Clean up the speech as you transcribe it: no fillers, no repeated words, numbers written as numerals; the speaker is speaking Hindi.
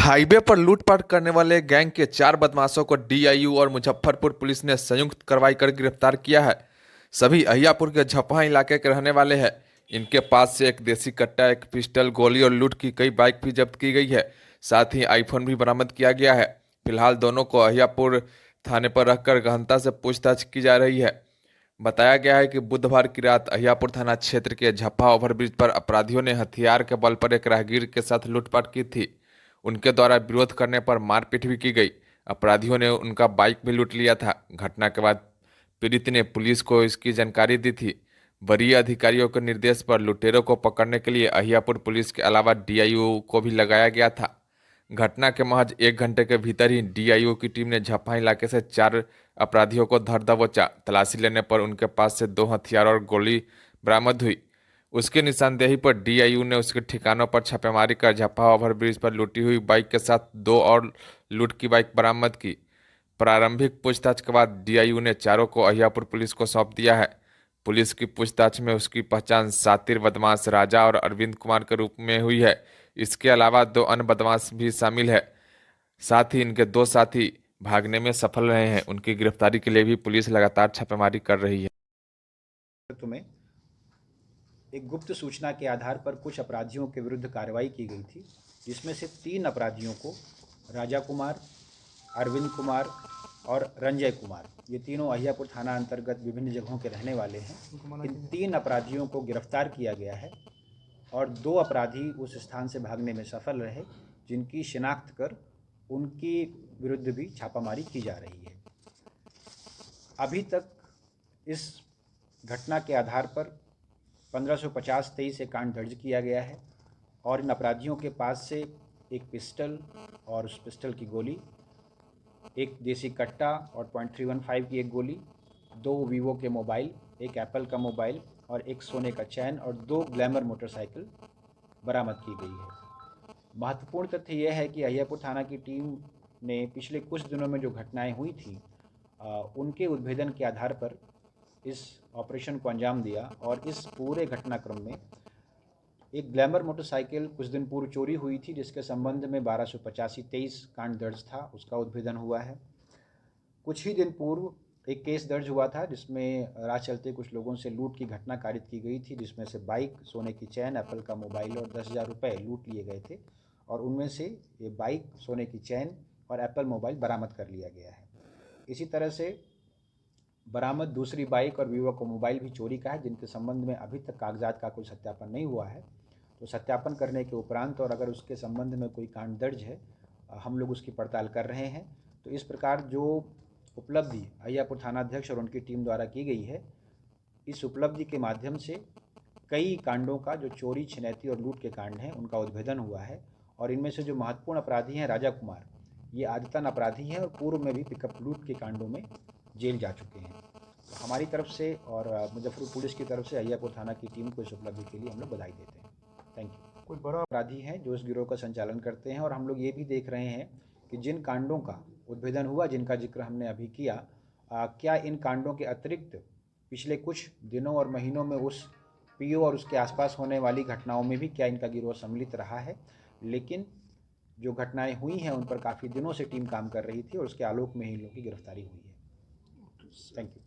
हाईवे पर लूटपाट करने वाले गैंग के 4 बदमाशों को डीआईयू और मुजफ्फरपुर पुलिस ने संयुक्त कार्रवाई कर गिरफ्तार किया है। सभी अहियापुर के झपहा इलाके के रहने वाले हैं। इनके पास से एक देसी कट्टा, एक पिस्टल, गोली और लूट की कई बाइक भी जब्त की गई है। साथ ही आईफोन भी बरामद किया गया है। फिलहाल दोनों को अहियापुर थाने पर रखकर गहनता से पूछताछ की जा रही है। बताया गया है कि बुधवार की रात अहियापुर थाना क्षेत्र के झप्पा ओवरब्रिज पर अपराधियों ने हथियार के बल पर एक राहगीर के साथ लूटपाट की थी। उनके द्वारा विरोध करने पर मारपीट भी की गई। अपराधियों ने उनका बाइक भी लूट लिया था। घटना के बाद पीड़ित ने पुलिस को इसकी जानकारी दी थी। वरीय अधिकारियों के निर्देश पर लुटेरों को पकड़ने के लिए अहियापुर पुलिस के अलावा डीआईओ को भी लगाया गया था। घटना के महज 1 घंटे के भीतर ही डीआईओ की टीम ने झपहा इलाके से 4 अपराधियों को धर दबोचा। तलाशी लेने पर उनके पास से 2 हथियार और गोली बरामद हुई। उसकी निशानदेही पर डीआईयू ने उसके ठिकानों पर छापेमारी कर झपहा ओवरब्रिज पर लूटी हुई बाइक के साथ 2 और लूट की बाइक बरामद की। प्रारंभिक पूछताछ के बाद डीआईयू ने चारों को अहियापुर पुलिस को सौंप दिया है। पुलिस की पूछताछ में उसकी पहचान शातिर बदमाश राजा और अरविंद कुमार के रूप में हुई है। इसके अलावा 2 अन्य बदमाश भी शामिल है। साथ ही इनके 2 साथी भागने में सफल रहे हैं। उनकी गिरफ्तारी के लिए भी पुलिस लगातार छापेमारी कर रही है। तुम्हें एक गुप्त सूचना के आधार पर कुछ अपराधियों के विरुद्ध कार्रवाई की गई थी, जिसमें से 3 अपराधियों को राजा कुमार, अरविंद कुमार और रंजय कुमार, ये तीनों अहियापुर थाना अंतर्गत विभिन्न जगहों के रहने वाले हैं। इन 3 अपराधियों को गिरफ्तार किया गया है और 2 अपराधी उस स्थान से भागने में सफल रहे, जिनकी शिनाख्त कर उनकी विरुद्ध भी छापामारी की जा रही है। अभी तक इस घटना के आधार पर 1550-23 से कांड दर्ज किया गया है और इन अपराधियों के पास से एक पिस्टल और उस पिस्टल की गोली, एक देसी कट्टा और .315 की एक गोली, 2 वीवो के मोबाइल, एक एप्पल का मोबाइल और एक सोने का चैन और 2 ग्लैमर मोटरसाइकिल बरामद की गई है। महत्वपूर्ण तथ्य यह है कि अहियापुर थाना की टीम ने पिछले कुछ दिनों में जो घटनाएं हुई थी उनके उद्भेदन के आधार पर इस ऑपरेशन को अंजाम दिया और इस पूरे घटनाक्रम में एक ग्लैमर मोटरसाइकिल कुछ दिन पूर्व चोरी हुई थी, जिसके संबंध में 1285-23 कांड दर्ज था, उसका उद्भेदन हुआ है। कुछ ही दिन पूर्व एक केस दर्ज हुआ था जिसमें राह चलते कुछ लोगों से लूट की घटना कारित की गई थी, जिसमें से बाइक, सोने की चैन, एप्पल का मोबाइल और 10,000 रुपये लूट लिए गए थे और उनमें से ये बाइक, सोने की चैन और एप्पल मोबाइल बरामद कर लिया गया है। इसी तरह से बरामद दूसरी बाइक और वीवो का मोबाइल भी चोरी का है, जिनके संबंध में अभी तक कागजात का कोई सत्यापन नहीं हुआ है। तो सत्यापन करने के उपरांत और अगर उसके संबंध में कोई कांड दर्ज है, हम लोग उसकी पड़ताल कर रहे हैं। तो इस प्रकार जो उपलब्धि अहियापुर थानाध्यक्ष और उनकी टीम द्वारा की गई है, इस उपलब्धि के माध्यम से कई कांडों का, जो चोरी, छिनैती और लूट के कांड हैं, उनका उद्भेदन हुआ है। और इनमें से जो महत्वपूर्ण अपराधी हैं राजा कुमार, ये आदतन अपराधी हैं और पूर्व में भी पिकअप लूट के कांडों में जेल जा चुके हैं। तो हमारी तरफ से और मुजफ्फरपुर पुलिस की तरफ से अहियापुर थाना की टीम को इस उपलब्धि के लिए हम लोग बधाई देते हैं। Thank you. कुछ बड़ा अपराधी हैं जो इस गिरोह का संचालन करते हैं और हम लोग ये भी देख रहे हैं कि जिन कांडों का उद्भेदन हुआ, जिनका जिक्र हमने अभी किया, क्या इन कांडों के अतिरिक्त पिछले कुछ दिनों और महीनों में उस पीओ और उसके आसपास होने वाली घटनाओं में भी क्या इनका गिरोह सम्मिलित रहा है। लेकिन जो घटनाएं हुई हैं उन पर काफ़ी दिनों से टीम काम कर रही थी और उसके आलोक में ही इन लोगों की गिरफ्तारी हुई है। Thank you.